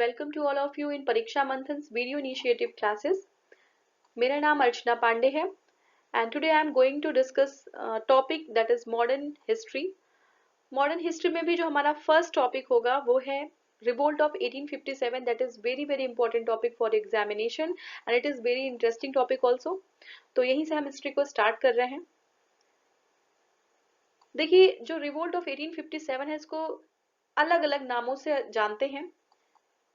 Welcome to all of you in Pariksha Manthan's video initiative classes. मेरा नाम अर्चना पांडे है and today I am going to discuss topic that is modern history. Modern history में भी जो हमारा first topic होगा वो है revolt of 1857. That is very important topic for examination and it is very interesting topic also. तो यहीं से हम history को start कर रहे हैं. देखिए जो revolt of 1857 है इसको अलग अलग नामों से जानते हैं.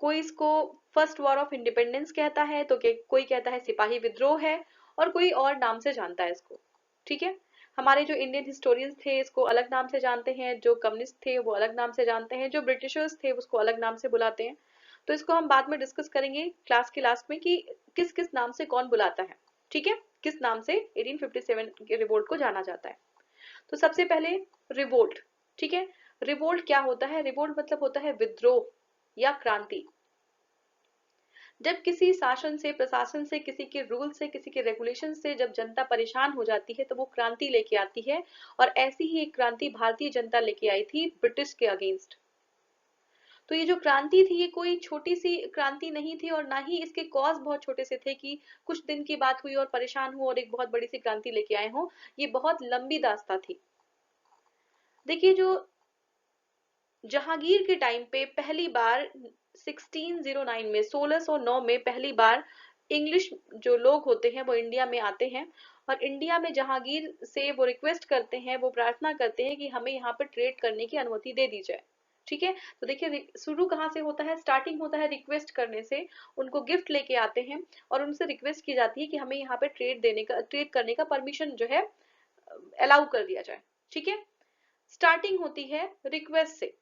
कोई इसको फर्स्ट वॉर ऑफ इंडिपेंडेंस कहता है तो कोई कहता है सिपाही विद्रोह है और कोई और नाम से जानता है इसको. ठीक है, हमारे जो इंडियन हिस्टोरियंस थे इसको अलग नाम से जानते हैं, जो कम्युनिस्ट थे वो अलग नाम से जानते हैं, जो ब्रिटिशर्स थे उसको अलग नाम से बुलाते हैं. तो इसको हम बाद में डिस्कस करेंगे क्लास के लास्ट में कि किस किस नाम से कौन बुलाता है. ठीक है, किस नाम से 1857 के रिवोल्ट को जाना जाता है. तो सबसे पहले रिवोल्ट. ठीक है, रिवोल्ट क्या होता है? रिवोल्ट मतलब होता है विद्रोह या क्रांति. जब किसी शासन से, प्रशासन से, किसी के रूल से, किसी के रेगुलेशन से जब जनता परेशान हो जाती है तो वो क्रांति लेके आती है. और ऐसी ही एक क्रांति भारतीय जनता लेके आई थी ब्रिटिश के अगेंस्ट. तो ये जो क्रांति थी ये कोई छोटी सी क्रांति नहीं थी और ना ही इसके कॉज बहुत छोटे से थे कि कुछ दिन की बात हुई और परेशान हुए और एक बहुत बड़ी सी क्रांति लेके आए हों. ये बहुत लंबी दास्ता थी. देखिए जो जहांगीर के टाइम पे पहली बार 1609 में 1609 में पहली बार इंग्लिश जो लोग होते हैं वो इंडिया में आते हैं और इंडिया में जहांगीर से वो रिक्वेस्ट करते हैं, वो प्रार्थना करते हैं कि हमें यहाँ पर ट्रेड करने की अनुमति दे दी जाए. ठीक है, तो देखिए शुरू कहाँ से होता है? स्टार्टिंग होता है रिक्वेस्ट करने से. उनको गिफ्ट लेके आते हैं और उनसे रिक्वेस्ट की जाती है कि हमें यहाँ पे ट्रेड करने का परमिशन जो है अलाउ कर दिया जाए. ठीक है, स्टार्टिंग होती है रिक्वेस्ट से.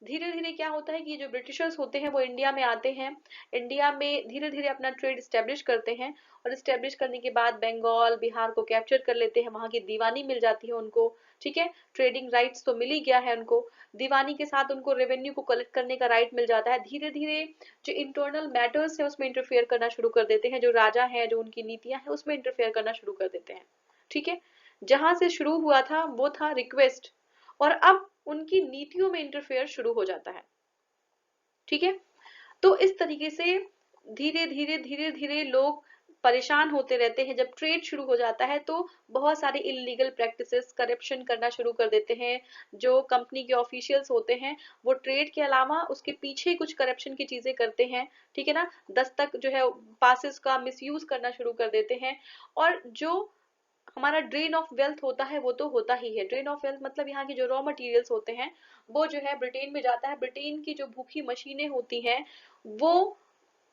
धीरे धीरे क्या होता है कि जो ब्रिटिशर्स होते हैं वो इंडिया में आते हैं, इंडिया में धीरे धीरे अपना ट्रेड स्टेब्लिश करते हैं और स्टेब्लिश करने के बाद बंगाल, बिहार को कैप्चर कर लेते हैं. वहां की दीवानी मिल जाती है उनको. ठीक है, ट्रेडिंग राइट्स तो मिल ही गया है उनको. दीवानी के साथ उनको रेवेन्यू को कलेक्ट करने का राइट मिल जाता है. धीरे धीरे जो इंटरनल मैटर्स है उसमें इंटरफेयर करना शुरू कर देते हैं. जो राजा है, जो उनकी नीतियां हैं उसमें इंटरफेयर करना शुरू कर देते हैं. ठीक है, जहां से शुरू हुआ था वो था रिक्वेस्ट और अब उनकी नीतियों में इंटरफेयर शुरू हो जाता है. ठीक है, तो इस तरीके से धीरे धीरे लोग परेशान होते रहते हैं. जब ट्रेड शुरू हो जाता है तो बहुत सारे इलीगल प्रैक्टिसेस, करप्शन करना शुरू कर देते हैं. जो कंपनी के ऑफिशियल्स होते हैं वो ट्रेड के अलावा उसके पीछे कुछ करप्शन की चीजें करते हैं. ठीक है ना, दस्तक जो है पासेस का मिसयूज करना शुरू कर देते हैं. और जो हमारा ड्रेन ऑफ वेल्थ होता है वो तो होता ही है. ड्रेन ऑफ वेल्थ मतलब यहाँ की जो रॉ मटेरियल्स होते हैं वो जो है ब्रिटेन में जाता है. ब्रिटेन की जो भूखी मशीनें होती हैं वो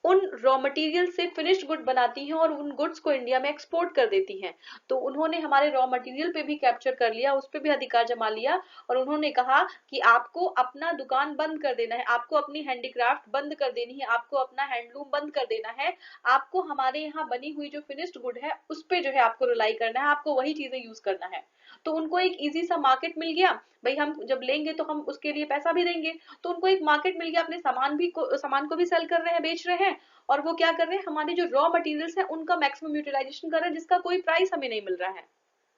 उन रॉ मटेरियल से फिनिश्ड गुड बनाती हैं और उन गुड्स को इंडिया में एक्सपोर्ट कर देती हैं. तो उन्होंने हमारे रॉ मटेरियल पे भी कैप्चर कर लिया, उस पे भी अधिकार जमा लिया और उन्होंने कहा कि आपको अपना दुकान बंद कर देना है, आपको अपनी हैंडीक्राफ्ट बंद कर देनी है, आपको अपना हैंडलूम बंद कर देना है, आपको हमारे यहाँ बनी हुई जो फिनिश्ड गुड है उस पे जो है आपको रिलाई करना है, आपको वही चीजें यूज करना है. तो उनको एक इजी सा मार्केट मिल गया. भाई हम जब लेंगे तो हम उसके लिए पैसा भी देंगे. तो उनको एक मार्केट मिल गया, अपने सामान को भी सेल कर रहे हैं, बेच रहे हैं और वो क्या कर रहे हैं, हमारे जो रॉ मटेरियल्स है उनका मैक्सिमम यूटिलाइजेशन कर रहे हैं जिसका कोई प्राइस हमें नहीं मिल रहा है.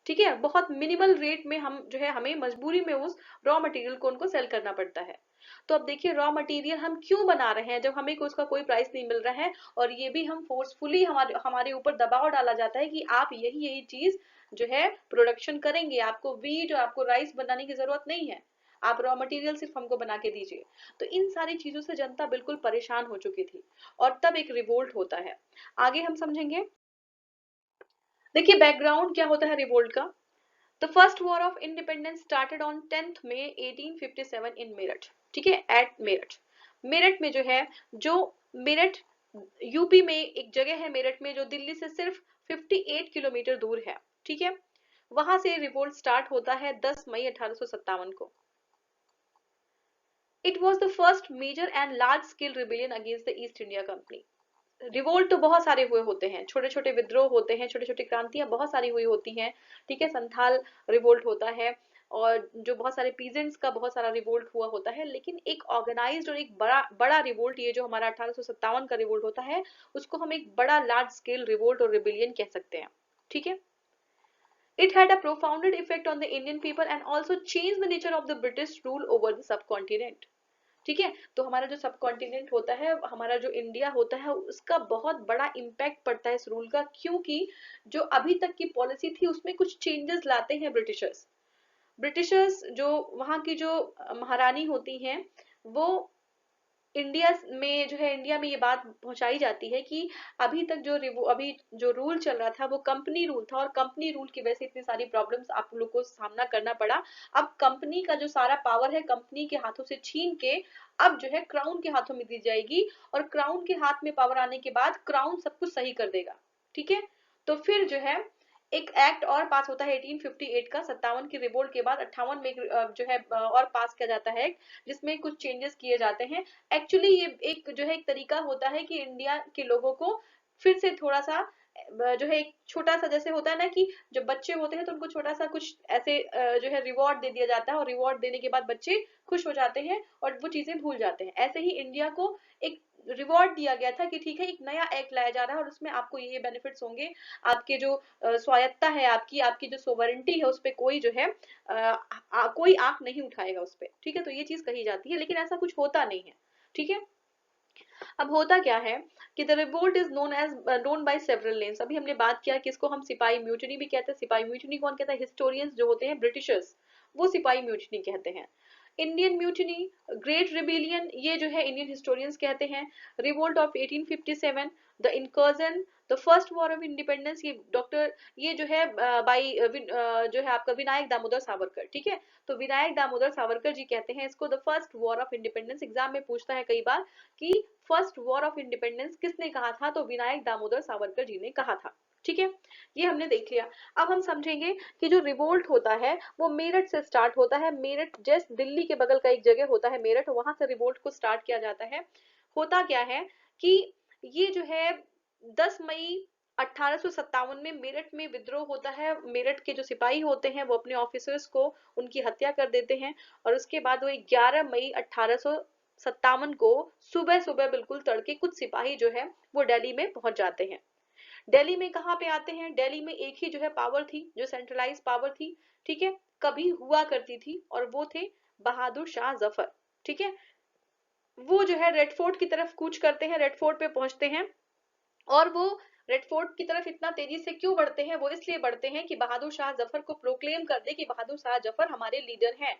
ठीक है, बहुत मिनिमल रेट में हम जो है हमें मजबूरी में उस रॉ मटेरियल को उनको सेल करना पड़ता है. तो अब देखिए रॉ मटेरियल हम क्यों बना रहे हैं जब हमें उसका कोई प्राइस नहीं मिल रहा है और ये भी हम फोर्सफुली हमारे हमारे ऊपर दबाव डाला जाता है कि आप यही यही चीज जो है प्रोडक्शन करेंगे, आपको वीट और आपको राइस बनाने की जरूरत नहीं है, आप रॉ मटेरियल सिर्फ हमको बना के दीजिए. तो इन सारी चीजों से जनता बिल्कुल परेशान हो चुकी थी और तब एक रिवोल्ट होता है. आगे हम समझेंगे. देखिए बैकग्राउंड क्या होता है रिवोल्ट का. The first war of independence started on 10th May 1857 इन मेरठ. ठीक है, एट मेरठ. मेरठ में जो है, जो मेरठ यूपी में एक जगह है मेरठ में जो दिल्ली से सिर्फ 58 किलोमीटर दूर है. ठीक है, वहां से रिवोल्ट स्टार्ट होता है 10 मई 1857 को. It was the first major and large scale rebellion against the East India Company. Revolt तो बहुत सारे हुए होते हैं, छोटे छोटे विद्रोह होते हैं, छोटी छोटी क्रांतियां बहुत सारी हुई होती हैं. ठीक है, संथाल रिवोल्ट होता है और जो बहुत सारे पीजेंट्स का बहुत सारा रिवोल्ट हुआ होता है. लेकिन एक ऑर्गेनाइज्ड और एक बड़ा बड़ा रिवोल्ट, ये जो हमारा 1857 का रिवोल्ट होता है उसको हम एक बड़ा लार्ज स्केल रिवोल्ट और रिबेलियन कह सकते हैं. ठीक है, it had a profound effect on the Indian people and also changed the nature of the British rule over the subcontinent. ठीक है। तो हमारा जो सब कॉन्टिनेंट होता है, हमारा जो इंडिया होता है, उसका बहुत बड़ा इम्पैक्ट पड़ता है इस रूल का, क्योंकि जो अभी तक की पॉलिसी थी उसमें कुछ चेंजेस लाते हैं ब्रिटिशर्स। ब्रिटिशर्स जो वहाँ की जो महारानी होती हैं, वो इंडिया में जो है, इंडिया में ये बात पहुंचाई जाती है कि अभी जो रूल चल रहा था वो कंपनी रूल था, और कंपनी रूल की वजह से इतनी सारी प्रॉब्लम्स आप लोग को सामना करना पड़ा। अब कंपनी का जो सारा पावर है कंपनी के हाथों से छीन के अब जो है क्राउन के हाथों में दी जाएगी, और क्राउन के हाथ में पावर आने के बाद क्राउन सब कुछ सही कर देगा। ठीक है। तो फिर जो है एक एक्ट और पास होता है 1858 का, 57 की रिवोल्ट के बाद 58 में जो है और पास किया जाता है, जिसमें कुछ चेंजेस किए जाते हैं। एक्चुअली ये एक जो है एक तरीका होता है कि इंडिया के लोगों को फिर से थोड़ा सा जो है एक छोटा सा, जैसे होता है ना कि जब बच्चे होते हैं तो उनको छोटा सा कुछ ऐसे जो है रिवॉर्ड दे दिया जाता है, और रिवॉर्ड देने के बाद बच्चे खुश हो जाते हैं और वो चीजें भूल जाते हैं। ऐसे ही इंडिया को एक रिवॉर्ड दिया गया था कि ठीक है एक नया एक्ट लाया जा रहा है और उसमें आपको ये बेनिफिट्स होंगे, आपके जो स्वायत्ता है, आपकी आपकी जो सोवरेंटी है उस पे कोई जो है कोई आंख नहीं उठाएगा उस पे। ठीक है। तो ये चीज कही जाती है, लेकिन ऐसा कुछ होता नहीं है। ठीक है। अब होता क्या है कि the revolt is known by several names. अभी हमने बात किया कि इसको हम सिपाही म्यूटिनी भी कहते हैं। सिपाही म्यूटिनी कौन कहता है? हिस्टोरियंस जो होते हैं ब्रिटिशर्स, वो सिपाही म्यूटिनी कहते हैं। इंडियन म्यूटिनी, ग्रेट रिबेलियन, ये जो है इंडियन हिस्टोरियंस कहते हैं। Revolt of 1857, the incursion, the first war of independence, ये जो है बाई जो है आपका विनायक दामोदर सावरकर। ठीक है। तो विनायक दामोदर सावरकर जी कहते हैं इसको the first war of independence. Exam में पूछता है कई बार कि फर्स्ट वॉर ऑफ इंडिपेंडेंस किसने कहा था, तो विनायक दामोदर सावरकर जी ने कहा था। ठीक है। ये हमने देख लिया। अब हम समझेंगे कि जो रिवोल्ट होता है वो मेरठ से स्टार्ट होता है। मेरठ जस्ट दिल्ली के बगल का एक जगह होता है मेरठ, वहां से रिवोल्ट को स्टार्ट किया जाता है। होता क्या है कि ये जो है 10 मई 1857 में मेरठ में विद्रोह होता है। मेरठ के जो सिपाही होते हैं वो अपने ऑफिसर्स को उनकी हत्या कर देते हैं, और उसके बाद वो 11 मई 1857 को सुबह सुबह बिल्कुल तड़के कुछ सिपाही जो है वो दिल्ली में पहुंच जाते हैं। दिल्ली में कहाँ पे आते हैं? दिल्ली में एक ही जो है पावर थी, जो सेंट्रलाइज पावर थी। ठीक है। कभी हुआ करती थी, और वो थे बहादुर शाह जफर। ठीक है। वो जो है रेड फोर्ट की तरफ कूच करते हैं, रेड फोर्ट पे पहुंचते हैं, और वो रेड फोर्ट की तरफ इतना तेजी से क्यों बढ़ते हैं? वो इसलिए बढ़ते हैं कि बहादुर शाह जफर को प्रोक्लेम कर दे कि बहादुर शाह जफर हमारे लीडर हैं।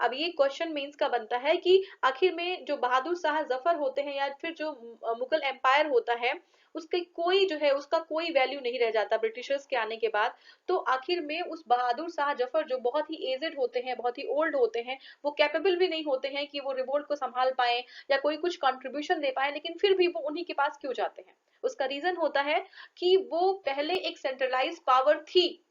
अब ये क्वेश्चन मीन्स का बनता है कि आखिर में जो बहादुर शाह जफर होते हैं, या फिर जो मुगल एम्पायर होता है, उसके कोई जो है उसका कोई वैल्यू नहीं रह जाता ब्रिटिशर्स के आने के बाद। तो आखिर में उस बहादुर शाह जफर जो बहुत ही एजेड होते हैं, बहुत ही ओल्ड होते हैं, वो कैपेबल भी नहीं होते हैं कि वो रिवोल्ट को संभाल पाए या कोई कुछ कंट्रीब्यूशन दे पाए, लेकिन फिर भी वो उन्हीं के पास क्यों जाते हैं? उसका रीजन होता है कि वो पहले एक सेंट्रलाइज पावर थी,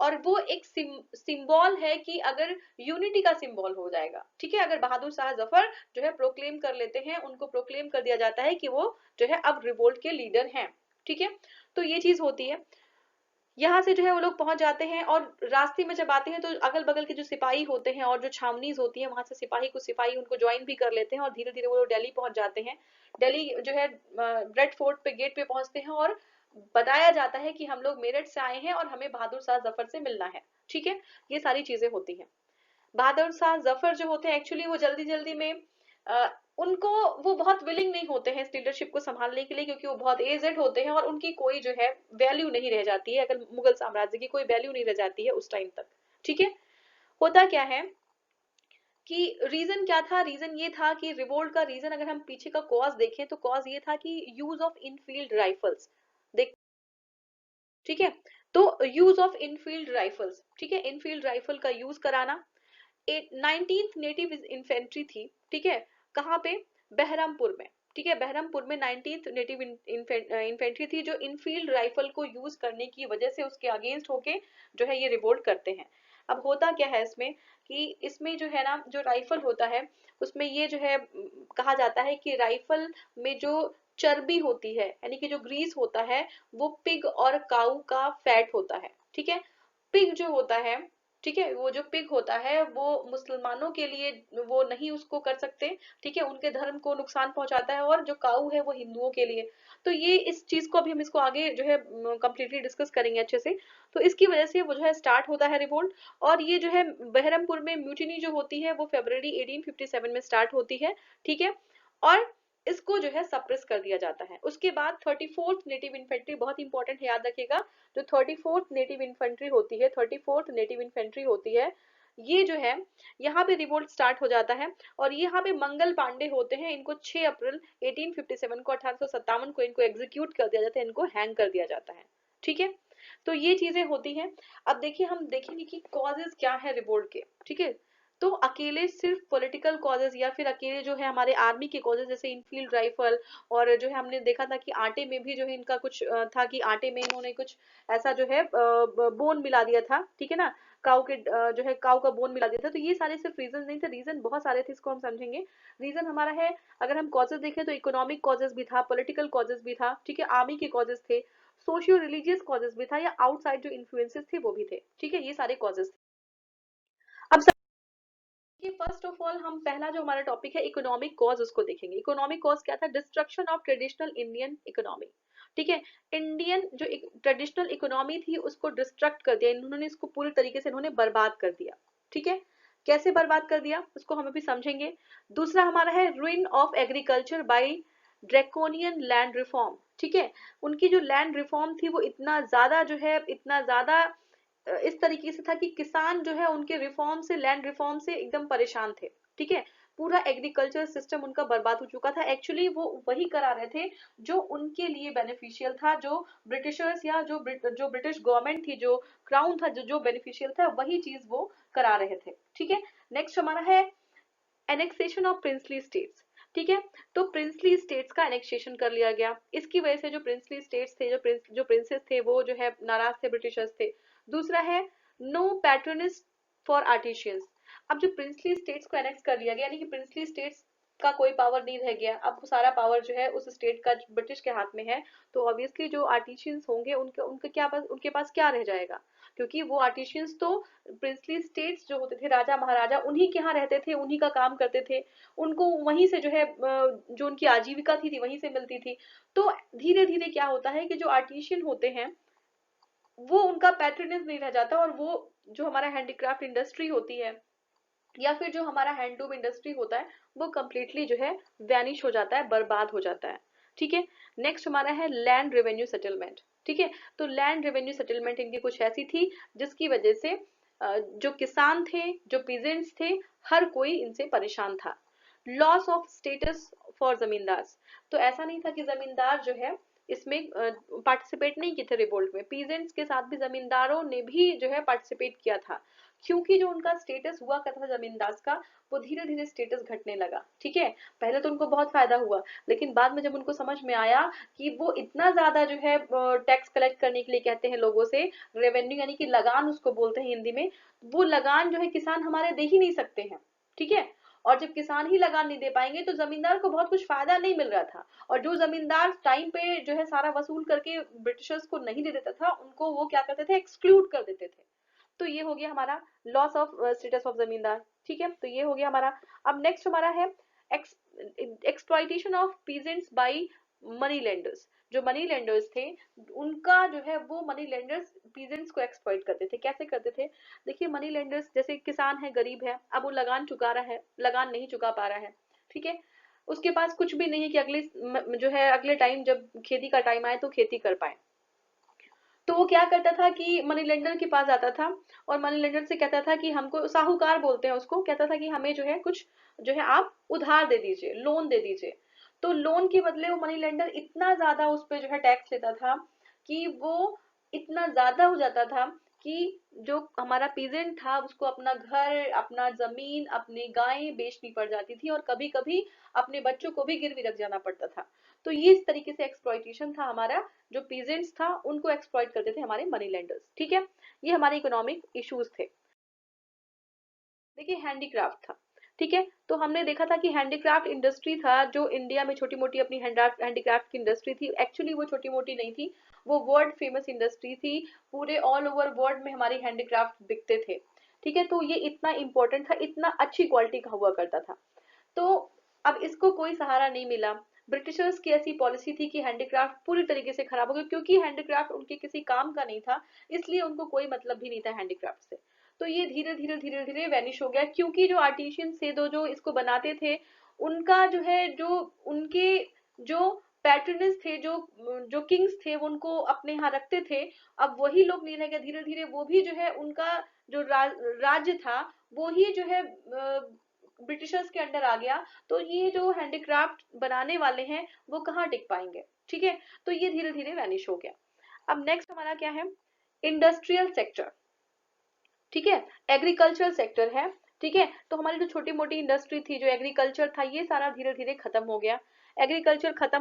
और वो एक सिंबल है कि अगर यूनिटी का सिंबल हो जाएगा। ठीक है। अगर बहादुर शाह जफर जो है प्रोक्लेम कर लेते हैं, उनको प्रोक्लेम कर दिया जाता है कि वो जो है अब रिवोल्ट के लीडर हैं। ठीक है। तो ये चीज होती है। यहाँ से जो है वो लोग पहुंच जाते हैं, और रास्ते में जब आते हैं तो अगल बगल के जो सिपाही होते हैं और जो छावनीज होती है वहां से सिपाही उनको ज्वाइन भी कर लेते हैं, और धीरे धीरे वो लोग दिल्ली पहुंच जाते हैं। दिल्ली जो है रेड फोर्ट पे गेट पे पहुंचते हैं, और बताया जाता है कि हम लोग मेरठ से आए हैं और हमें बहादुर शाह जफर से मिलना है। ठीक है। ये सारी चीजें होती हैं। बहादुर शाह जफर जो होते हैं एक्चुअली वो जल्दी जल्दी में अ, उनको वो बहुत विलिंग नहीं होते हैं इस लीडरशिप को संभालने के लिए, क्योंकि वो बहुत एजेड होते हैं और उनकी कोई जो है वैल्यू नहीं रह जाती है, अगर मुगल साम्राज्य की कोई वैल्यू नहीं रह जाती है उस टाइम तक। ठीक है। होता क्या है कि रीजन क्या था? रीजन ये था कि रिवोल्ट का रीजन, अगर हम पीछे का कॉज देखें तो कॉज ये था कि यूज ऑफ इनफील्ड राइफल्स। देख, ठीक है। तो यूज ऑफ इनफील्ड राइफल्स, ठीक है, इनफील्ड राइफल का यूज कराना। 19th नेटिव इन्फेंट्री थी। ठीक है। कहाँ पे? बहरमपुर में। ठीक है। बहरमपुर में 19th नेटिव इन्फेंट्री थी, जो इनफील्ड राइफल को यूज करने की वजह से उसके अगेंस्ट होके जो है ये रिवोल्ट करते हैं। अब होता क्या है इसमें कि इसमें जो है ना, जो राइफल होता है उसमें ये जो है कहा जाता है कि राइफल में जो चर्बी होती है, यानी कि जो ग्रीस होता है, वो पिग और काऊ का फैट होता है। ठीक है। पिग जो होता है ठीक है, वो जो पिग होता है वो मुसलमानों के लिए वो नहीं उसको कर सकते, ठीक है, उनके धर्म को नुकसान पहुंचाता है, और जो काऊ है वो हिंदुओं के लिए। तो ये इस चीज को अभी हम इसको आगे जो है कंप्लीटली डिस्कस करेंगे अच्छे से। तो इसकी वजह से वो जो है स्टार्ट होता है रिवोल्ट, और ये जो है बहरमपुर में म्यूटिनी जो होती है वो फरवरी 1857 में स्टार्ट होती है, ठीक है, और इसको जो है सप्रेस कर दिया जाता है। उसके बाद 34th नेटिव इन्फेंट्री, बहुत इंपॉर्टेंट है, याद रखिएगा, जो 34th नेटिव इन्फेंट्री होती है, 34th नेटिव इन्फेंट्री होती है, ये जो है यहाँ पे रिवोल्ट स्टार्ट हो जाता है। और ये यहाँ पे मंगल पांडे होते हैं, इनको 6 अप्रैल 1857 को, 1857 को इनको एग्जीक्यूट कर दिया जाता है, इनको हैंग कर दिया जाता है, ठीक है। तो ये चीजें होती हैं। अब देखिए, हम देखेंगे कि कॉजेज क्या है रिवोल्ट के, ठीक है। तो अकेले सिर्फ पॉलिटिकल कॉजेज या फिर अकेले जो है हमारे आर्मी के कॉजेज, जैसे इनफील्ड राइफल, और जो है हमने देखा था कि आटे में भी जो है इनका कुछ था कि आटे में इन्होंने कुछ ऐसा जो है बोन मिला दिया था, ठीक है ना, काऊ के जो है काऊ का बोन मिला दिया था। तो ये सारे सिर्फ रीजन नहीं थे, रीजन बहुत सारे थे, इसको हम समझेंगे। रीजन हमारा है, अगर हम कॉजेज देखें तो इकोनॉमिक कॉजेज भी था, पॉलिटिकल कॉजेज भी था, ठीक है, आर्मी के कॉजेज थे, सोशियो रिलीजियस कॉजेज भी था, या आउटसाइड जो इन्फ्लुएंसेस थे वो भी थे, ठीक है, ये सारे कॉजेज थे। अब कि फर्स्ट ऑफ ऑल हम पहला जो हमारा टॉपिक है इकोनॉमिक कॉज, उसको देखेंगे। इकोनॉमिक कॉज क्या था? Destruction of traditional Indian economy, ठीक है। इंडियन जो ट्रेडिशनल इकोनॉमी थी उसको डिस्ट्रक्ट कर दिया इन्होंने, इसको पूरी तरीके से इन्होंने बर्बाद कर दिया, ठीक है। कैसे बर्बाद कर दिया उसको हम अभी समझेंगे। दूसरा हमारा है ruin of agriculture by draconian land reform, ठीक है। उनकी जो लैंड रिफॉर्म थी वो इतना ज्यादा जो है, इतना ज्यादा इस तरीके से था कि किसान जो है उनके रिफॉर्म से, लैंड रिफॉर्म से एकदम परेशान थे, ठीक है। पूरा एग्रीकल्चर सिस्टम उनका बर्बाद हो चुका था। एक्चुअली वो वही करा रहे थे जो उनके लिए बेनिफिशियल था, जो ब्रिटिशर्स या जो ब्रिटिश गवर्नमेंट थी, जो क्राउन था, जो जो बेनिफिशियल था, वही चीज वो करा रहे थे, ठीक है। नेक्स्ट हमारा है एनेक्सेशन ऑफ प्रिंसली स्टेट्स, ठीक है। तो प्रिंसली स्टेट्स का एनेक्सेशन कर लिया गया। इसकी वजह से जो प्रिंसली स्टेट्स थे, जो प्रिंसेस थे, वो जो है नाराज थे, ब्रिटिशर्स थे। दूसरा है नो पैट्रोनिस फॉर आर्टिशियंस। अब जो प्रिंसली स्टेट्स को एनेक्स कर लिया गया, यानी कि प्रिंसली स्टेट्स का कोई पावर नहीं रह गया, अब सारा पावर जो है उस स्टेट का ब्रिटिश के हाथ में है। तो ऑब्वियसली जो आर्टिशियंस होंगे उनके उनके क्या पास, उनके पास क्या रह जाएगा, क्योंकि वो आर्टिशियंस तो प्रिंसली स्टेट्स जो होते थे, राजा महाराजा, उन्हीं के यहाँ रहते थे, उन्हीं का काम करते थे, उनको वहीं से जो है जो उनकी आजीविका थी वहीं से मिलती थी। तो धीरे धीरे क्या होता है कि जो आर्टिशियन होते हैं वो उनका पैट्रनेज नहीं रह जाता, और वो जो हमारा हैंडीक्राफ्ट इंडस्ट्री होती है या फिर जो हमारा हैंडलूम इंडस्ट्री होता है वो कम्प्लीटली जो है वैनिश हो जाता है, बर्बाद हो जाता है, ठीक है। नेक्स्ट हमारा है लैंड रेवेन्यू सेटलमेंट, ठीक है। तो लैंड रेवेन्यू सेटलमेंट इनकी कुछ ऐसी थी जिसकी वजह से जो किसान थे, जो पीजेंट्स थे, हर कोई इनसे परेशान था। लॉस ऑफ स्टेटस फॉर जमींदार, तो ऐसा नहीं था कि जमींदार जो है इसमें पार्टिसिपेट नहीं किए थे रिवोल्ट में, पीजेंट्स के साथ भी जमींदारों ने भी जो है पार्टिसिपेट किया था, क्योंकि जो उनका स्टेटस हुआ करता था जमींदार का, वो धीरे धीरे स्टेटस घटने लगा, ठीक है। पहले तो उनको बहुत फायदा हुआ, लेकिन बाद में जब उनको समझ में आया कि वो इतना ज्यादा जो है टैक्स कलेक्ट करने के लिए कहते हैं लोगों से, रेवेन्यू यानी कि लगान उसको बोलते हैं हिंदी में, वो लगान जो है किसान हमारे दे ही नहीं सकते हैं, ठीक है। और जब किसान ही लगान नहीं दे पाएंगे तो जमींदार को बहुत कुछ फायदा नहीं मिल रहा था, और जो जमींदार टाइम पे जो है सारा वसूल करके ब्रिटिशर्स को नहीं दे देता था, उनको वो क्या करते थे, एक्सक्लूड कर देते थे। तो ये हो गया हमारा लॉस ऑफ स्टेटस ऑफ जमींदार, ठीक है। तो ये हो गया हमारा। अब नेक्स्ट हमारा है exploitation of peasants by money lenders. जो मनी लेंडर्स थे उनका जो है, वो मनी लेंडर्स पीजेंट्स को एक्सप्लॉइट करते थे। कैसे करते थे? देखिए, मनी लेंडर्स, जैसे किसान है, गरीब है, अब वो लगान चुका रहा है, लगान नहीं चुका पा रहा है, ठीक है, उसके पास कुछ भी नहीं है कि अगले जो है अगले टाइम जब खेती का टाइम आए तो खेती कर पाए। तो वो क्या करता था कि मनी लेंडर के पास आता था, और मनी लेंडर से कहता था कि हमको, साहूकार बोलते हैं उसको, कहता था कि हमें जो है कुछ जो है आप उधार दे दीजिए, लोन दे दीजिए। तो लोन के बदले वो मनी लेंडर इतना ज्यादा उस पे जो है टैक्स लेता था कि वो इतना ज्यादा हो जाता था कि जो हमारा पीजेंट था उसको अपना घर, अपना जमीन, अपनी गायें बेचनी पड़ जाती थी, और कभी कभी अपने बच्चों को भी गिरवी रख जाना पड़ता था। तो ये इस तरीके से एक्सप्लॉइटेशन था हमारा, जो पीजेंट्स था उनको एक्सप्लॉइट करते थे हमारे मनी लेंडर्स, ठीक है। ये हमारे इकोनॉमिक इश्यूज थे। देखिए, हैंडीक्राफ्ट था, ठीक है। तो हमने देखा था कि हैंडीक्राफ्ट इंडस्ट्री था जो इंडिया में छोटी मोटी अपनी हैंडीक्राफ्ट की इंडस्ट्री थी, एक्चुअली वो छोटी मोटी नहीं थी, वो वर्ल्ड फेमस इंडस्ट्री थी। पूरे ऑल ओवर वर्ल्ड में हमारी हैंडीक्राफ्ट बिकते थे, ठीक है, तो ये इतना इंपॉर्टेंट था, इतना अच्छी क्वालिटी का हुआ करता था। तो अब इसको कोई सहारा नहीं मिला। ब्रिटिशर्स की ऐसी पॉलिसी थी कि हैंडीक्राफ्ट पूरी तरीके से खराब हो गया, क्योंकि हैंडीक्राफ्ट उनके किसी काम का नहीं था, इसलिए उनको कोई मतलब भी नहीं था हैंडीक्राफ्ट से। तो ये धीरे धीरे धीरे धीरे वैनिश हो गया, क्योंकि जो आर्टिशियन से दो जो इसको बनाते थे, उनका जो है जो उनके जो पैट्रनेस थे, जो जो किंग्स थे वो उनको अपने यहाँ रखते थे। अब वही लोग नहीं रह गए, धीरे धीरे वो भी जो है उनका जो राज्य था वो ही जो है ब्रिटिशर्स के अंडर आ गया। तो ये जो हैंडीक्राफ्ट बनाने वाले हैं वो कहाँ टिक पाएंगे, ठीक है। तो ये धीरे धीरे वैनिश हो गया। अब नेक्स्ट हमारा क्या है, इंडस्ट्रियल सेक्टर, ठीक है, एग्रीकल्चरल सेक्टर है, ठीक है। तो हमारी जो छोटी मोटी इंडस्ट्री थी, जो एग्रीकल्चर था, ये सारा धीरे धीरे खत्म हो गया। एग्रीकल्चर खत्म,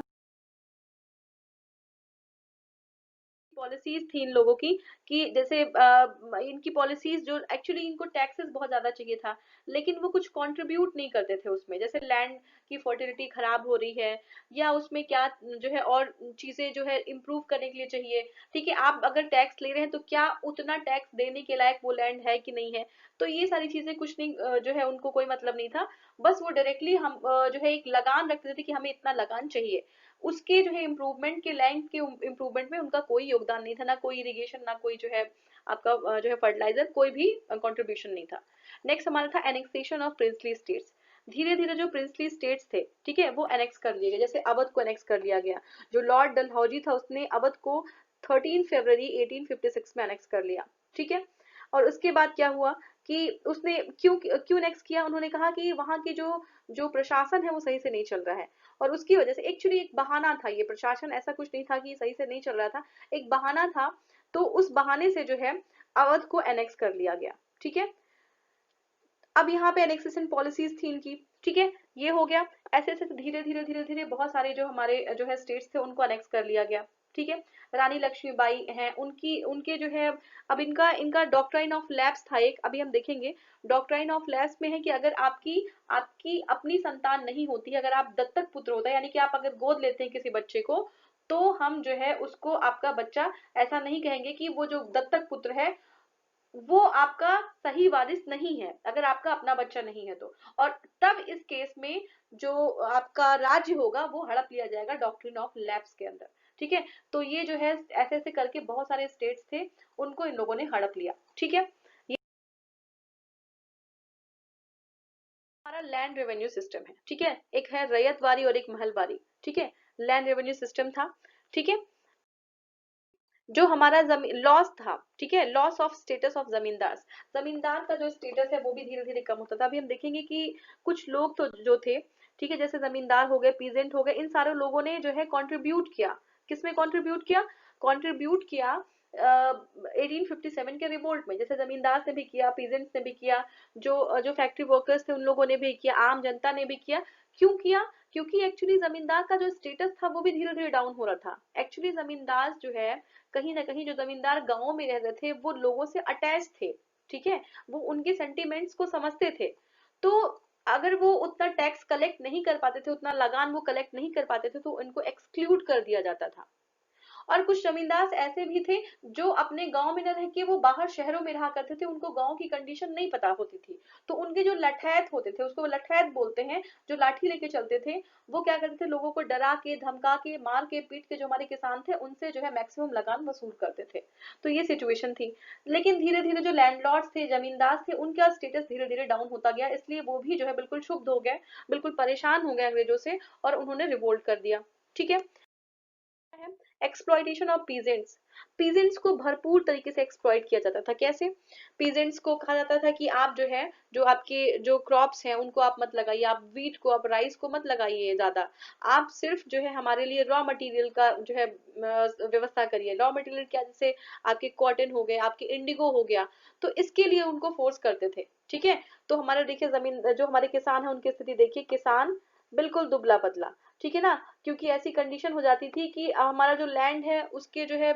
पॉलिसीज थी इन लोगों की कि जैसे इनकी पॉलिसीज जो एक्चुअली इनको टैक्सेस बहुत ज्यादा चाहिए था, लेकिन वो कुछ कंट्रीब्यूट नहीं करते थे उसमें। जैसे लैंड की फर्टिलिटी खराब हो रही है, या उसमें क्या जो है और चीजें जो है इम्प्रूव करने के लिए चाहिए, ठीक है। आप अगर टैक्स ले रहे हैं तो क्या उतना टैक्स देने के लायक वो लैंड है कि नहीं है, तो ये सारी चीजें कुछ नहीं जो है उनको कोई मतलब नहीं था। बस वो डायरेक्टली हम जो है एक लगान रखते थे कि हमें इतना लगान चाहिए। उसके जो है इम्प्रूवमेंट के लैंड के इम्प्रूवमेंट में उनका कोई योगदान नहीं था, ना कोई इरिगेशन, ना कोई जो है आपका जो है फर्टिलाइजर, कोई भी कंट्रीब्यूशन नहीं था। नेक्स्ट हमारा था एनेक्सेशन ऑफ प्रिंसली स्टेट्स। धीरे धीरे जो प्रिंसली स्टेट्स थे, ठीक है, वो एनेक्स कर लिए गए। जैसे अवध को एनेक्स कर लिया गया, जो लॉर्ड डलहौजी था उसने अवध को 13 फरवरी 1856 में एनेक्स कर लिया, ठीक है। और उसके बाद क्या हुआ कि उसने क्यों क्यों नेक्स्ट किया, उन्होंने कहा कि वहां की जो जो प्रशासन है वो सही से नहीं चल रहा है। और उसकी वजह से एक्चुअली एक बहाना था, ये प्रशासन ऐसा कुछ नहीं था कि सही से नहीं चल रहा था, एक बहाना था। तो उस बहाने से जो है अवध को एनेक्स कर लिया गया, ठीक है। अब यहाँ पे एनेक्सेशन पॉलिसीज थी इनकी, ठीक है, ये हो गया। ऐसे ऐसे धीरे धीरे धीरे धीरे बहुत सारे जो हमारे जो है स्टेट्स थे उनको अनेक्स कर लिया गया, ठीक है। रानी लक्ष्मीबाई हैं, उनकी उनके जो है, अब इनका इनका डॉक्ट्राइन ऑफ लैप्स था एक, अभी हम देखेंगे। डॉक्ट्राइन ऑफ लैप्स में है कि अगर आपकी आपकी अपनी संतान नहीं होती है, अगर आप दत्तक पुत्र होता है, यानी कि आप अगर गोद लेते हैं किसी बच्चे को, तो हम जो है उसको आपका बच्चा, ऐसा नहीं कहेंगे कि वो जो दत्तक पुत्र है वो आपका सही वारिस नहीं है, अगर आपका अपना बच्चा नहीं है तो। और तब इस केस में जो आपका राज्य होगा वो हड़प लिया जाएगा डॉक्ट्रिन ऑफ लैप्स के अंदर, ठीक है। तो ये जो है ऐसे ऐसे करके बहुत सारे स्टेट्स थे, उनको इन लोगों ने हड़प लिया, ठीक है। ये हमारा लैंड रेवेन्यू सिस्टम है, ठीक है। एक है रैयतवारी और एक महलवारी, ठीक है। लैंड रेवेन्यू सिस्टम था, ठीक है। जो हमारा जमीन लॉस था, ठीक है, लॉस ऑफ स्टेटस ऑफ जमींदार, जमींदार का जो स्टेटस है वो भी धीरे धीरे कम होता था। अभी हम देखेंगे कि कुछ लोग तो जो थे, ठीक है, जैसे जमींदार हो गए, पीजेंट हो गए, इन सारे लोगों ने जो है कंट्रीब्यूट किया। किसमें कंट्रीब्यूट किया, कंट्रीब्यूट किया 1857 के रिवोल्ट में। जैसे जमींदार ने भी किया, पीजेंट्स ने भी किया, जो जो फैक्ट्री वर्कर्स थे उन लोगों ने भी किया, आम जनता ने भी किया। क्यों किया, क्योंकि एक्चुअली जमींदार का जो स्टेटस था वो भी धीरे धीरे डाउन हो रहा था। एक्चुअली जमींदार जो है, कहीं ना कहीं जो जमींदार गांवों में रहते थे वो लोगों से अटैच थे, ठीक है, वो उनके सेंटिमेंट्स को समझते थे। तो अगर वो उतना टैक्स कलेक्ट नहीं कर पाते थे, उतना लगान वो कलेक्ट नहीं कर पाते थे, तो उनको एक्सक्लूड कर दिया जाता था। और कुछ जमींदार ऐसे भी थे जो अपने गांव में न रह के वो बाहर शहरों में रहा करते थे, उनको गांव की कंडीशन नहीं पता होती थी। तो उनके जो लठैत होते थे, उसको लठैत बोलते हैं, जो लाठी लेके चलते थे, वो क्या करते थे, लोगों को डरा के, धमका के, मार के, पीट के, जो हमारे किसान थे उनसे जो है मैक्सिमम लगान वसूल करते थे। तो ये सिचुएशन थी। लेकिन धीरे धीरे जो लैंडलॉर्ड्स थे, जमींदार थे, उनका स्टेटस धीरे धीरे डाउन होता गया, इसलिए वो भी जो है बिल्कुल क्षुब्ध हो गए, बिल्कुल परेशान हो गए अंग्रेजों से, और उन्होंने रिवोल्ट कर दिया, ठीक है। है एक्सप्लॉइटेशन ऑफ पीजेंट्स। पीजेंट्स को भरपूर तरीके से एक्सप्लॉइट किया जाता था। कैसे, पीजेंट्स को कहा जाता था कि आप जो है, जो आपके जो क्रॉप्स हैं उनको आप मत लगाइए, आप वीट को, आप राइस को मत लगाइए ज्यादा, आप सिर्फ जो है हमारे लिए रॉ मटेरियल का जो है व्यवस्था करिए। रॉ मटेरियल क्या, जैसे आपके कॉटन हो गए, आपके इंडिगो हो गया, तो इसके लिए उनको फोर्स करते थे, ठीक है। तो हमारे देखिए जमीन, जो हमारे किसान है उनकी स्थिति देखिए, किसान बिल्कुल दुबला पतला, ठीक है ना, क्योंकि ऐसी कंडीशन हो जाती थी कि हमारा जो लैंड है उसके जो है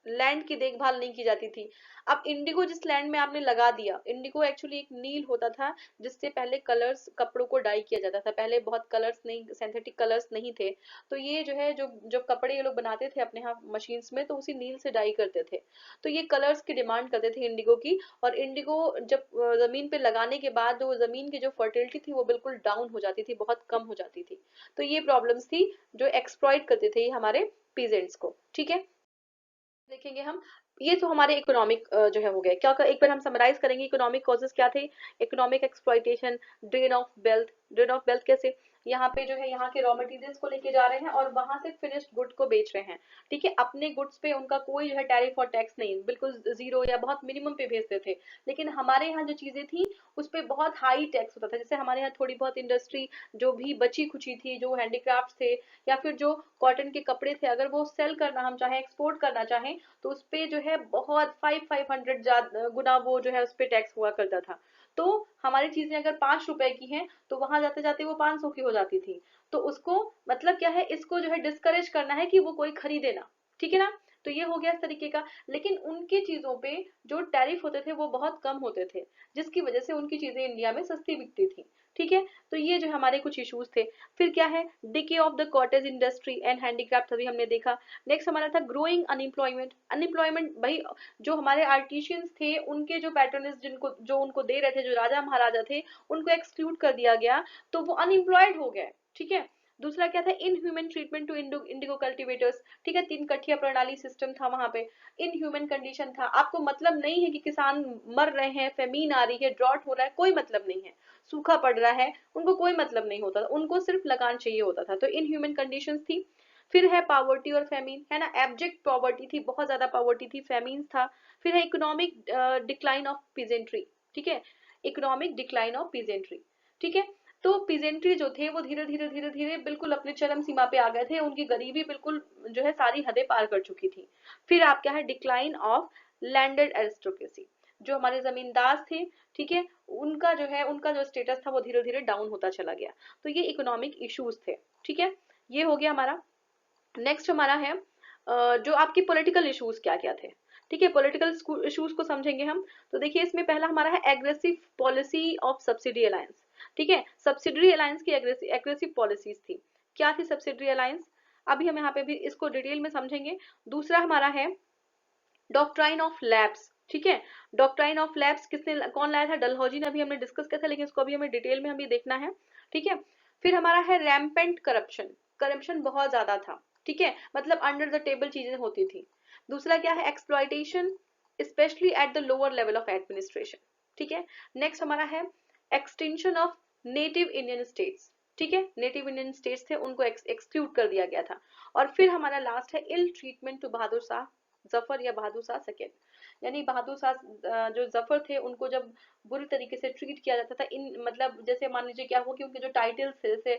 लैंड की देखभाल नहीं की जाती थी। अब इंडिगो जिस लैंड में आपने लगा दिया, इंडिगो एक्चुअली एक नील होता था जिससे पहले कलर्स कपड़ों को डाई किया जाता था, पहले बहुत कलर्स नहीं, सिंथेटिक कलर्स नहीं थे, तो ये जो है जो जब कपड़े ये लोग बनाते थे अपने यहाँ मशीन्स में तो उसी नील से डाई करते थे, तो ये कलर्स की डिमांड करते थे इंडिगो की। और इंडिगो जब जमीन पे लगाने के बाद वो जमीन की जो फर्टिलिटी थी वो बिल्कुल डाउन हो जाती थी, बहुत कम हो जाती थी। तो ये प्रॉब्लम्स थी जो एक्सप्लॉइट करते थे ये हमारे पीजेंट्स को। ठीक है, देखेंगे हम। ये तो हमारे इकोनॉमिक जो है हो गए क्या, एक बार हम समराइज करेंगे इकोनॉमिक कॉजेस क्या थे। Economic exploitation, drain of wealth. Drain of wealth कैसे, यहाँ पे जो है यहाँ के रॉ मटेरियल्स को लेके जा रहे हैं और वहां से फिनिश्ड गुड को बेच रहे हैं। ठीक है, अपने गुड्स पे उनका कोई जो है टैरिफ और टैक्स नहीं, बिल्कुल जीरो या बहुत मिनिमम पे भेजते थे। लेकिन हमारे यहाँ जो चीजें थी उस पे बहुत हाई टैक्स होता था। जैसे हमारे यहाँ थोड़ी बहुत इंडस्ट्री जो भी बची खुची थी, जो हैंडीक्राफ्ट थे या फिर जो कॉटन के कपड़े थे, अगर वो सेल करना हम चाहें, एक्सपोर्ट करना चाहें, तो उस पे जो है बहुत 500 गुना वो जो है उस पे टैक्स हुआ करता था। तो हमारी चीजें अगर 5 रुपए की हैं तो वहां जाते जाते वो 500 की हो जाती थी। तो उसको मतलब क्या है, इसको जो है डिस्करेज करना है कि वो कोई खरीदे ना। ठीक है ना, तो ये हो गया इस तरीके का। लेकिन उनकी चीजों पे जो टैरिफ होते थे वो बहुत कम होते थे, जिसकी वजह से उनकी चीजें इंडिया में सस्ती बिकती थी। ठीक है, तो ये जो हमारे कुछ इश्यूज थे। फिर क्या है, decay of the cottage industry and handicraft अभी हमने देखा। नेक्स्ट हमारा था ग्रोइंग अनएम्प्लॉयमेंट। अनएम्प्लॉयमेंट भाई, जो हमारे आर्टिशियंस थे उनके जो पैटर्निस जिनको जो उनको दे रहे थे, जो राजा महाराजा थे, उनको एक्सक्लूड कर दिया गया, तो वो अनएम्प्लॉयड हो गए। ठीक है, दूसरा क्या था, inhuman treatment to indigo cultivators. ठीक है, 3 कठिया प्रणाली सिस्टम था वहां पे, इनह्यूमन कंडीशन था। आपको मतलब नहीं है कि किसान मर रहे हैं, फेमीन आ रही है, ड्रॉट हो रहा है, कोई मतलब नहीं है, सूखा पड़ रहा है, उनको कोई मतलब नहीं होता, उनको सिर्फ लगान चाहिए होता था। तो इनह्यूमन कंडीशंस थी। फिर है पावर्टी और फेमिन, है ना, एब्जेक्ट पॉवर्टी थी, बहुत ज्यादा पॉवर्टी थी, फेमिन था। फिर है इकोनॉमिक डिक्लाइन ऑफ पीजेंट्री। ठीक है, इकोनॉमिक डिक्लाइन ऑफ पीजेंट्री। ठीक है, तो पीजेंट्री जो थे वो धीरे धीरे धीरे धीरे बिल्कुल अपने चरम सीमा पे आ गए थे, उनकी गरीबी बिल्कुल जो है सारी हदें पार कर चुकी थी। फिर आप क्या है, डिक्लाइन ऑफ लैंडेड एरिस्टोक्रेसी, जो हमारे जमींदार थे, ठीक है, उनका जो है उनका जो स्टेटस था वो धीरे धीरे डाउन होता चला गया। तो ये इकोनॉमिक इश्यूज थे। ठीक है, ये हो गया हमारा। नेक्स्ट हमारा है जो आपकी पॉलिटिकल इश्यूज क्या क्या थे। ठीक है, पॉलिटिकल इश्यूज को समझेंगे हम। तो देखिए इसमें पहला हमारा है aggressive policy of subsidy alliance. ठीक है, सब्सिडरी अलायंस की एग्रेसिव पॉलिसीज थी। क्या थी सब्सिडरी अलायंस, अभी हम यहाँ पे भी इसको डिटेल में समझेंगे। दूसरा हमारा है डॉक्ट्राइन ऑफ लैब्स। ठीक है, डॉक्ट्राइन ऑफ लैब्स किसने कौन लाया था, डलहौजी ने, अभी हमने डिस्कस किया था, लेकिन इसको अभी हमें डिटेल में हमें देखना है। ठीक है, फिर हमारा है रैम्पेंट करप्शन। करप्शन बहुत ज्यादा था। ठीक है, मतलब अंडर द टेबल चीजें होती थी। दूसरा क्या है, exploitation specially at the lower level of administration. ठीक है, नेक्स्ट हमारा है extension of native Indian states. ठीक है, नेटिव इंडियन स्टेट्स थे उनको एक्सक्लूड कर दिया गया था। और फिर हमारा लास्ट है ill treatment to Bahadur Shah Zafar या बहादुर शाह सेकेंड, यानी बहादुर शाह जो जफर थे उनको जब बुरी तरीके से ट्रीट किया जाता था, इन मतलब जैसे मान लीजिए क्या हुआ कि उनके जो टाइटल्स थे, जैसे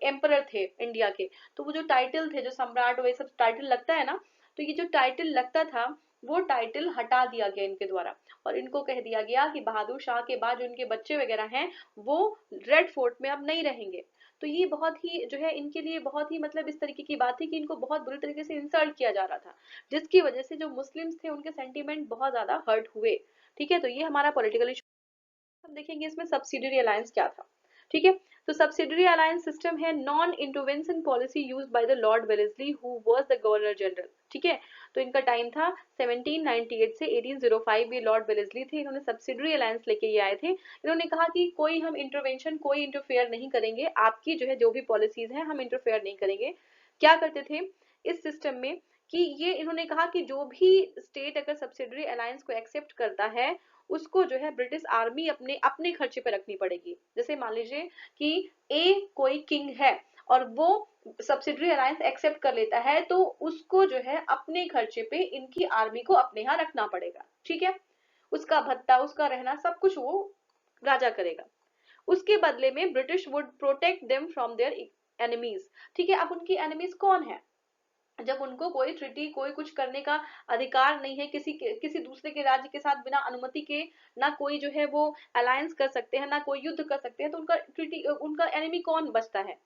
एम्परर थे इंडिया के, तो वो जो टाइटल थे, जो सम्राट वही सब टाइटल लगता है ना, तो ये जो टाइटल लगता था वो टाइटल हटा दिया गया इनके द्वारा। और इनको कह दिया गया कि बहादुर शाह के बाद जो इनके बच्चे वगैरह हैं वो रेड फोर्ट में अब नहीं रहेंगे। तो ये बहुत ही जो है इनके लिए बहुत ही मतलब इस तरीके की बात थी कि इनको बहुत बुरी तरीके से इंसल्ट किया जा रहा था, जिसकी वजह से जो मुस्लिम्स थे उनके सेंटीमेंट बहुत ज्यादा हर्ट हुए। ठीक है, तो ये हमारा पॉलिटिकल इशू। हम देखेंगे इसमें सब्सिडरी अलायंस क्या था। ठीक है, तो सब्सिडरी अलायंस सिस्टम है non intervention policy used by the Lord Wellesley who was the governor general. ठीक है, तो इनका टाइम था 1798 से 1805, ये लॉर्ड वेलेस्ली थे, इन्होंने सब्सिडरी अलायंस लेके ये आए थे। इन्होंने कहा कि कोई हम इंटरवेंशन, कोई इंटरफेयर नहीं करेंगे, आपकी जो है जो भी पॉलिसीज हैं हम इंटरफेयर नहीं करेंगे। क्या करते थे इस सिस्टम में कि ये इन्होंने कहा कि जो भी स्टेट अगर सब्सिडरी अलायंस को एक्सेप्ट करता है उसको जो है ब्रिटिश आर्मी अपने अपने खर्चे पे रखनी पड़ेगी। जैसे मान लीजिए कि ए कोई किंग है और वो सब्सिडरी अलायंस एक्सेप्ट कर लेता है, तो उसको जो है अपने खर्चे पे इनकी आर्मी को अपने यहाँ रखना पड़ेगा। ठीक है, उसका भत्ता, उसका रहना, सब कुछ वो राजा करेगा। उसके बदले में British would protect them from their enemies. ठीक है, अब उनकी एनिमीज कौन है, जब उनको कोई ट्रिटी, कोई कुछ करने का अधिकार नहीं है, किसी दूसरे के राज्य के साथ बिना अनुमति के ना कोई जो है वो अलायंस कर सकते हैं, ना कोई युद्ध कर सकते हैं, तो उनका ट्रिटी, उनका एनिमी कौन बचता है,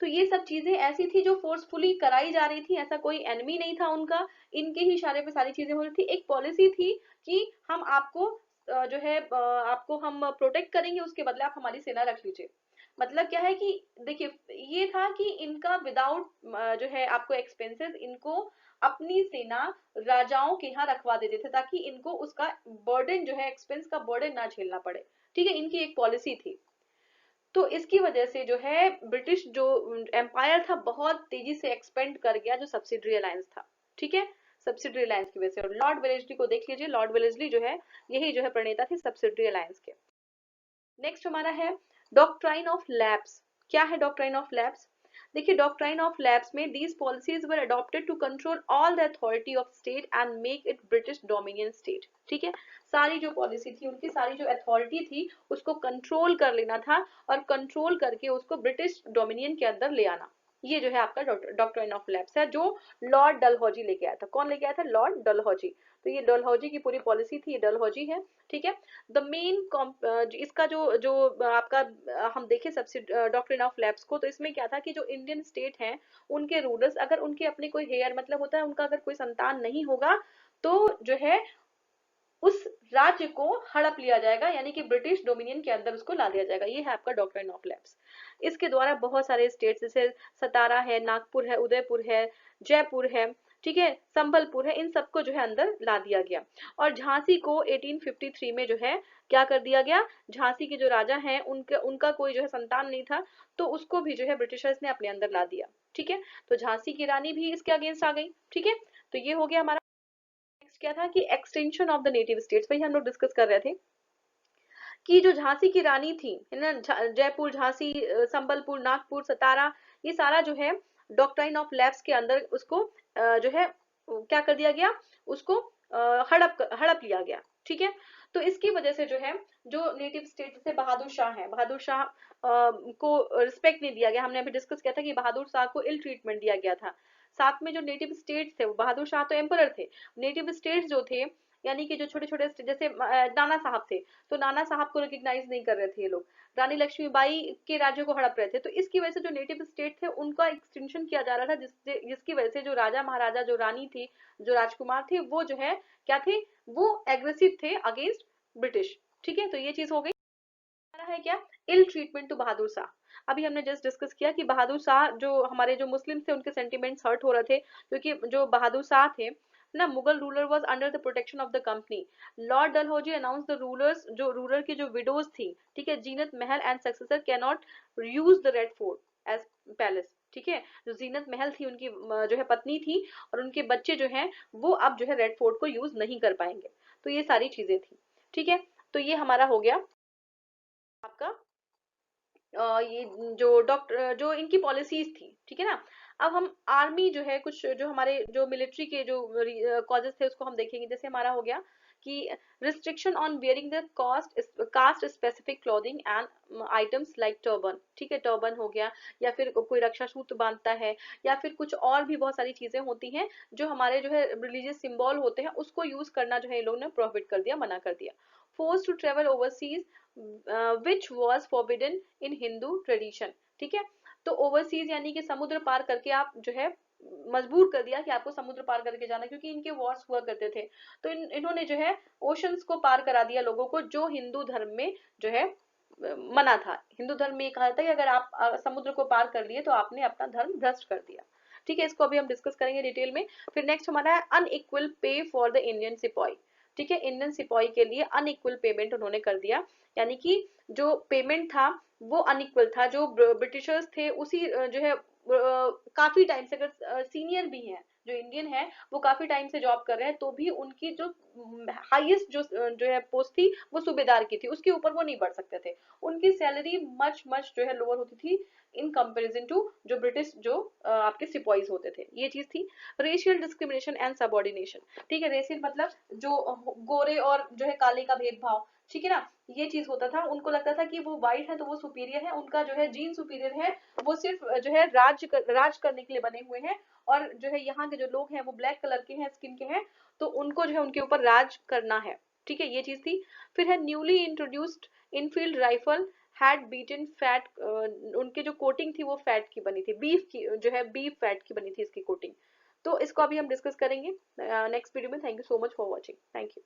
तो ये सब चीजें ऐसी थी जो फोर्सफुली कराई जा रही थी, ऐसा कोई एनिमी नहीं था उनका, इनके ही इशारे पे सारी चीजें हो रही थी। एक पॉलिसी थी कि हम आपको जो है आपको हम प्रोटेक्ट करेंगे, उसके बदले आप हमारी सेना रख लीजिए। मतलब क्या है कि देखिए, ये था कि इनका विदाउट जो है आपको एक्सपेंसेस, इनको अपनी सेना राजाओं के यहाँ रखवा देते थे ताकि इनको उसका बर्डन जो है, एक्सपेंस का बर्डन ना झेलना पड़े। ठीक है, इनकी एक पॉलिसी थी। तो इसकी वजह से जो है ब्रिटिश जो एम्पायर था बहुत तेजी से एक्सपेंड कर गया जो सब्सिडरी अलायंस था। ठीक है, सब्सिडरी अलायंस की वजह से। और लॉर्ड वेलेस्ली को देख लीजिए, लॉर्ड वेलेस्ली जो है यही जो है प्रणेता थे सब्सिडरी अलायंस के। नेक्स्ट हमारा है डॉक्ट्राइन ऑफ लैप्स। क्या है डॉक्ट्राइन ऑफ लैप्स? देखिए, डॉक्ट्राइन ऑफ लैप्स में these policies were adopted to control all the authority of state and make it British dominion state. ठीक है, सारी जो पॉलिसी थी उनकी, सारी जो अथॉरिटी थी उसको कंट्रोल कर लेना था और कंट्रोल करके उसको ब्रिटिश डोमिनियन के अंदर ले आना। ये जो है आपका डॉक्ट्राइन ऑफ लैप्स है, जो लॉर्ड डलहौजी लेके आया था। कौन लेके आया था? लॉर्ड डलहौजी। तो ये डलहौजी की पूरी पॉलिसी थी, ये डलहौजी है। ठीक है, द मेन इसका जो जो आपका हम देखें सबसे डॉक्ट्रिन ऑफ लैप्स को, तो इसमें क्या था कि जो इंडियन स्टेट हैं उनके रूलर्स, अगर उनके अपने कोई हेयर मतलब होता है उनका अगर कोई संतान नहीं होगा तो जो है उस राज्य को हड़प लिया जाएगा, यानी कि ब्रिटिश डोमिनियन के अंदर उसको ला दिया जाएगा। ये है आपका डॉक्ट्रिन ऑफ लैप्स। इसके द्वारा बहुत सारे स्टेट्स जैसे सतारा है, नागपुर है, उदयपुर है, जयपुर है, ठीक है, संबलपुर है, इन सबको जो है अंदर ला दिया गया। और झांसी को 1853 में जो है क्या कर दिया गया, झांसी के जो राजा हैं उनका उनका कोई जो है संतान नहीं था, तो उसको भी जो है ब्रिटिशर्स ने अपने अंदर ला दिया। ठीक है, तो झांसी की रानी भी इसके अगेंस्ट आ गई। ठीक है, तो ये हो गया हमारा। नेक्स्ट क्या था कि extension of the native states, वही हम लोग डिस्कस कर रहे थे कि जो झांसी की रानी थी है ना, जयपुर, झांसी, संबलपुर, नागपुर, सतारा, ये सारा जो है डॉक्ट्राइन ऑफ लैप्स के अंदर उसको जो है क्या कर दिया गया, उसको हड़प लिया गया। ठीक है, तो इसकी वजह से जो है जो नेटिव स्टेट जैसे बहादुर शाह है, बहादुर शाह को रिस्पेक्ट नहीं दिया गया। हमने अभी डिस्कस किया था कि बहादुर शाह को इल ट्रीटमेंट दिया गया था। साथ में जो नेटिव स्टेट्स थे, बहादुर शाह तो एम्परर थे, नेटिव स्टेट्स जो थे यानी कि जो छोटे छोटे जैसे नाना साहब थे, तो नाना साहब को रिकॉग्नाइज नहीं कर रहे थे ये लोग, रानी लक्ष्मीबाई के राज्यों को हड़प रहे थे। तो इसकी वजह से जो नेटिव स्टेट थे उनका एक्सटेंशन किया जा रहा था, जिसकी वजह से जो राजा महाराजा, जो रानी थी, जो राजकुमार थे, वो जो है क्या थे, वो एग्रेसिव थे अगेंस्ट ब्रिटिश। ठीक है, तो ये चीज हो गई। हमारा है क्या, ill treatment to Bahadur Shah. अभी हमने जस्ट डिस्कस किया कि बहादुर शाह जो हमारे जो मुस्लिम थे उनके सेंटिमेंट्स हर्ट हो रहे थे, क्योंकि जो बहादुर शाह थे ना, Mughal ruler was under the protection of the company. Lord Dalhousie announce the rulers, जो रूलर की जो विडोज थी, ठीक है, Zeenat Mahal and successor can not use the red fort as palace. ठीक है, जो जीनत महल थी उनकी जो है पत्नी थी, और उनके बच्चे जो हैं वो अब जो है रेड फोर्ट को यूज नहीं कर पाएंगे। तो ये सारी चीजें थी। ठीक है, तो ये हमारा हो गया आपका ये जो डॉक्टर जो इनकी पॉलिसीज थी। ठीक है ना, अब हम आर्मी जो है, कुछ जो हमारे जो मिलिट्री के जो कॉजेस थे उसको हम देखेंगे। जैसे हमारा हो गया कि restriction on wearing the caste specific clothing and items like turban. ठीक है, टर्बन हो गया, या फिर कोई रक्षा सूत्र बांधता है, या फिर कुछ और भी बहुत सारी चीजें होती हैं जो हमारे जो है रिलीजियस सिंबल होते हैं, उसको यूज करना जो है ये लोग ने प्रोहिबिट कर दिया, मना कर दिया। Force to travel overseas which was forbidden in Hindu tradition. ठीक है, तो ओवरसीज यानी कि समुद्र पार करके आप जो है मजबूर कर दिया कि आपको समुद्र पार करके जाना, क्योंकि इनके वॉर्स हुआ करते थे। तो इन्होंने जो है ओशंस को पार करा दिया लोगों को, जो हिंदू धर्म में जो है मना था। हिंदू धर्म में कहा था कि अगर आप समुद्र को पार कर लिए तो आपने अपना धर्म भ्रष्ट कर दिया। ठीक है, इसको अभी हम डिस्कस करेंगे डिटेल में। फिर नेक्स्ट हमारा है अनइक्वल पे फॉर द इंडियन सिपाही। ठीक है, इंडियन सिपाही के लिए अनइक्वल पेमेंट उन्होंने कर दिया, यानी कि जो पेमेंट था वो अनइक्वल था। जो ब्रिटिशर्स थे उसी जो है काफी टाइम से, अगर सीनियर भी हैं, जो इंडियन है वो काफी टाइम से जॉब कर रहे हैं, तो भी उनकी जो हाईएस्ट जो है पोस्ट थी वो सूबेदार की थी, उसके ऊपर वो नहीं बढ़ सकते थे। उनकी सैलरी मच मच जो है लोअर होती थी इन कंपैरिजन टू जो ब्रिटिश जो आपके सिपाहीज होते थे। ये चीज थी। Racial discrimination and subordination. ठीक है, रेशियल मतलब जो गोरे और जो है काले का भेदभाव। ठीक है ना, ये चीज होता था। उनको लगता था कि वो व्हाइट है तो वो सुपीरियर है, उनका जो है जीन सुपीरियर है, वो सिर्फ जो है राज करने के लिए बने हुए हैं, और जो है यहाँ के जो लोग हैं वो ब्लैक कलर के हैं, स्किन के हैं, तो उनको जो है उनके ऊपर राज करना है। ठीक है, ये चीज थी। फिर है newly introduced Enfield rifle had beaten fat, उनके जो कोटिंग थी वो फैट की बनी थी, बीफ की जो है बीफ फैट की बनी थी इसकी कोटिंग। तो इसको अभी हम डिस्कस करेंगे नेक्स्ट वीडियो में। Thank you so much for watching, thank you.